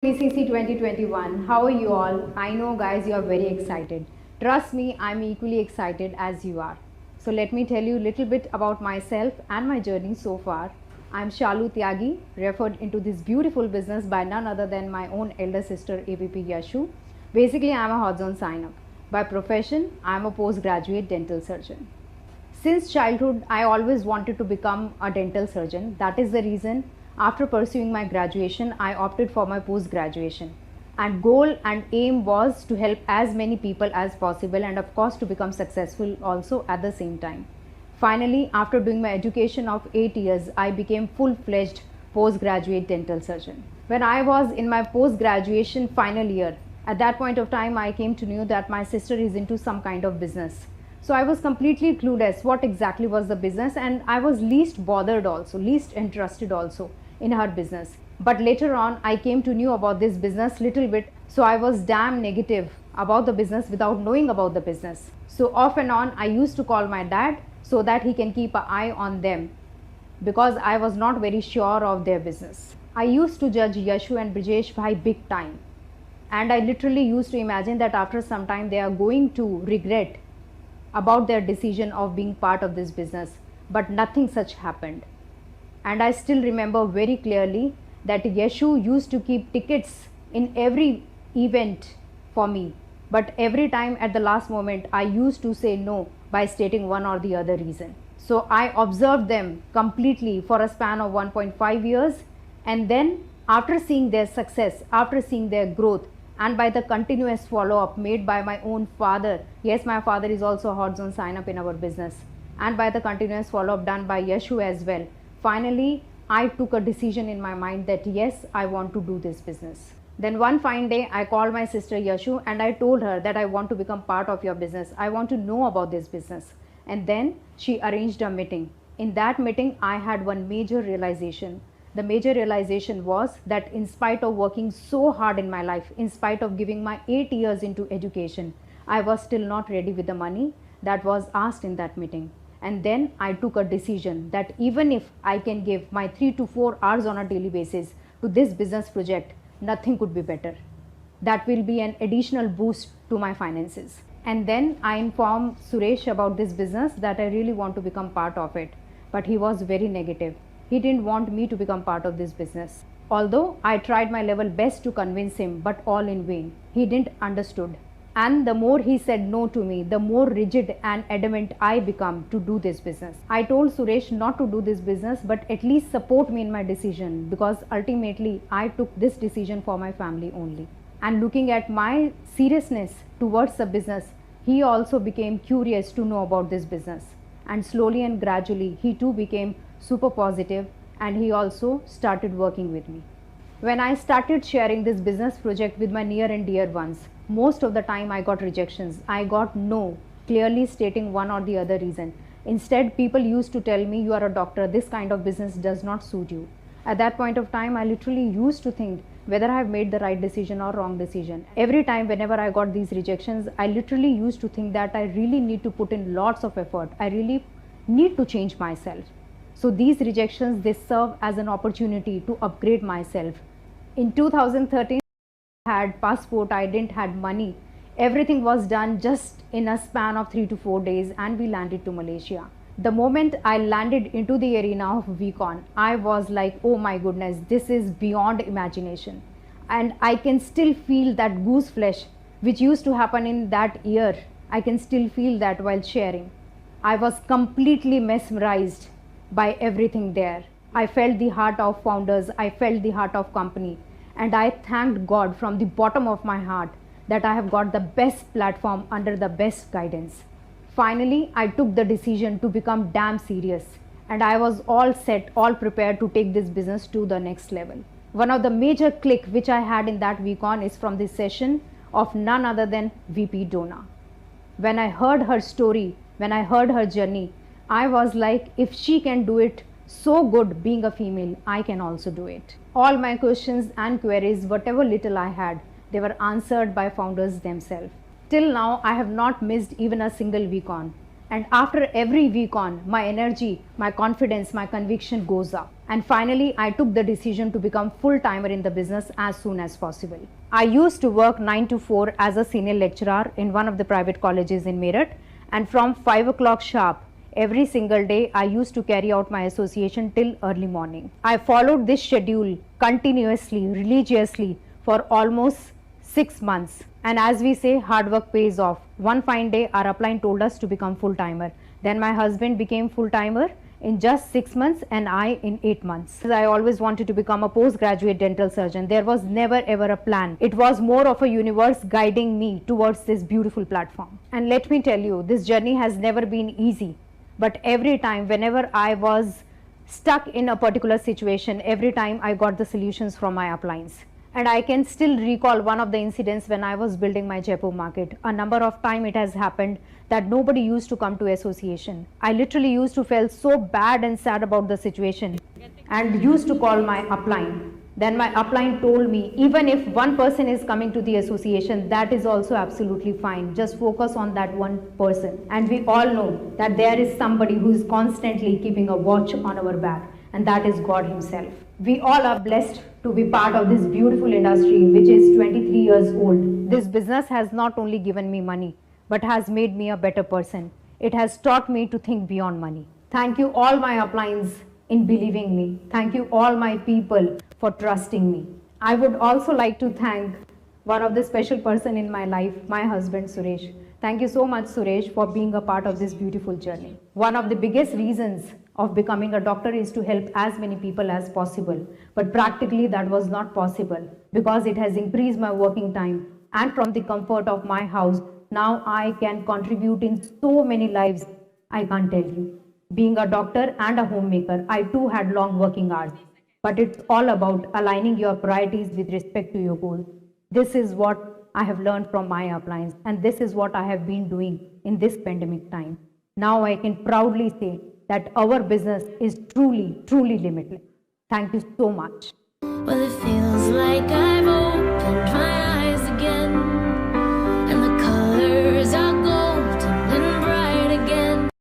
BCC 2021. How are you all? I know, guys, you are very excited. Trust me, I'm equally excited as you are. So, let me tell you a little bit about myself and my journey so far. I'm Shalu Tyagi, referred into this beautiful business by none other than my own elder sister, AVP Yashu. Basically, I'm a hot zone sign up. By profession, I'm a postgraduate dental surgeon. Since childhood, I always wanted to become a dental surgeon. That is the reason after pursuing my graduation, I opted for my post graduation. And goal and aim was to help as many people as possible and of course to become successful also at the same time. Finally, after doing my education of 8 years, I became full-fledged postgraduate dental surgeon. When I was in my post-graduation final year, at that point of time, I came to know that my sister is into some kind of business. So I was completely clueless what exactly was the business, and I was least bothered also, least interested also in her business. But later on, I came to know about this business little bit, so I was damn negative about the business without knowing about the business. So off and on, I used to call my dad so that he can keep an eye on them because I was not very sure of their business. I used to judge Yashu and Brijesh Bhai big time, and I literally used to imagine that after some time they are going to regret about their decision of being part of this business, but nothing such happened. And I still remember very clearly that Yashu used to keep tickets in every event for me, but every time at the last moment I used to say no by stating one or the other reason. So I observed them completely for a span of 1.5 years, and then after seeing their success, after seeing their growth, and by the continuous follow-up made by my own father, yes, my father is also a hot zone sign-up in our business, and by the continuous follow-up done by Yashu as well, finally I took a decision in my mind that yes, I want to do this business. Then one fine day, I called my sister Yashu and I told her that I want to become part of your business. I want to know about this business. And then she arranged a meeting. In that meeting, I had one major realization. The major realization was that in spite of working so hard in my life, in spite of giving my 8 years into education, I was still not ready with the money that was asked in that meeting. And then I took a decision that even if I can give my 3 to 4 hours on a daily basis to this business project, nothing could be better. That will be an additional boost to my finances. And then I informed Suresh about this business that I really want to become part of it. But he was very negative. He didn't want me to become part of this business. Although I tried my level best to convince him, but all in vain. He didn't understood. And the more he said no to me, the more rigid and adamant I become to do this business. I told Suresh not to do this business, but at least support me in my decision, because ultimately I took this decision for my family only. And looking at my seriousness towards the business, he also became curious to know about this business. And slowly and gradually, he too became super positive, and he also started working with me. When I started sharing this business project with my near and dear ones, most of the time I got rejections. I got no, clearly stating one or the other reason. Instead, people used to tell me, you are a doctor, this kind of business does not suit you. At that point of time, I literally used to think whether I have made the right decision or wrong decision. Every time whenever I got these rejections, I literally used to think that I really need to put in lots of effort. I really need to change myself. So these rejections, they serve as an opportunity to upgrade myself. In 2013, I had passport, I didn't had money. Everything was done just in a span of 3 to 4 days, and we landed to Malaysia. The moment I landed into the arena of VCon, I was like, oh my goodness, this is beyond imagination. And I can still feel that goose flesh which used to happen in that year. I can still feel that while sharing. I was completely mesmerized by everything there. I felt the heart of founders, I felt the heart of company, and I thanked God from the bottom of my heart that I have got the best platform under the best guidance. Finally, I took the decision to become damn serious, and I was all set, all prepared to take this business to the next level. One of the major click which I had in that VCon is from this session of none other than VP Dona. When I heard her story, when I heard her journey, I was like, if she can do it so good being a female, I can also do it. All my questions and queries, whatever little I had, they were answered by founders themselves. Till now, I have not missed even a single VCon. And after every week on, my energy, my confidence, my conviction goes up. And finally, I took the decision to become full-timer in the business as soon as possible. I used to work 9 to 4 as a senior lecturer in one of the private colleges in Meerut, and from 5 o'clock sharp, every single day I used to carry out my association till early morning. I followed this schedule continuously, religiously for almost 6 months. And as we say, hard work pays off. One fine day, our upline told us to become full-timer. Then my husband became full-timer in just 6 months and I in 8 months. I always wanted to become a postgraduate dental surgeon. There was never ever a plan. It was more of a universe guiding me towards this beautiful platform. And let me tell you, this journey has never been easy. But every time, whenever I was stuck in a particular situation, every time I got the solutions from my uplines. And I can still recall one of the incidents when I was building my Jaipur market. A number of times it has happened that nobody used to come to association. I literally used to feel so bad and sad about the situation and used to call my upline. Then my upline told me, even if one person is coming to the association, that is also absolutely fine. Just focus on that one person. And we all know that there is somebody who is constantly keeping a watch on our back, and that is God Himself. We all are blessed to be part of this beautiful industry, which is 23 years old. This business has not only given me money, but has made me a better person. It has taught me to think beyond money. Thank you all my uplines in believing me. Thank you all my people for trusting me. I would also like to thank one of the special person in my life, my husband Suresh. Thank you so much, Suresh, for being a part of this beautiful journey. One of the biggest reasons of becoming a doctor is to help as many people as possible. But practically that was not possible because it has increased my working time, and from the comfort of my house, now I can contribute in so many lives, I can't tell you. Being a doctor and a homemaker, I too had long working hours. But it's all about aligning your priorities with respect to your goals. This is what I have learned from my uplines, and this is what I have been doing in this pandemic time. Now I can proudly say that our business is truly, truly limitless. Thank you so much. Well, it feels like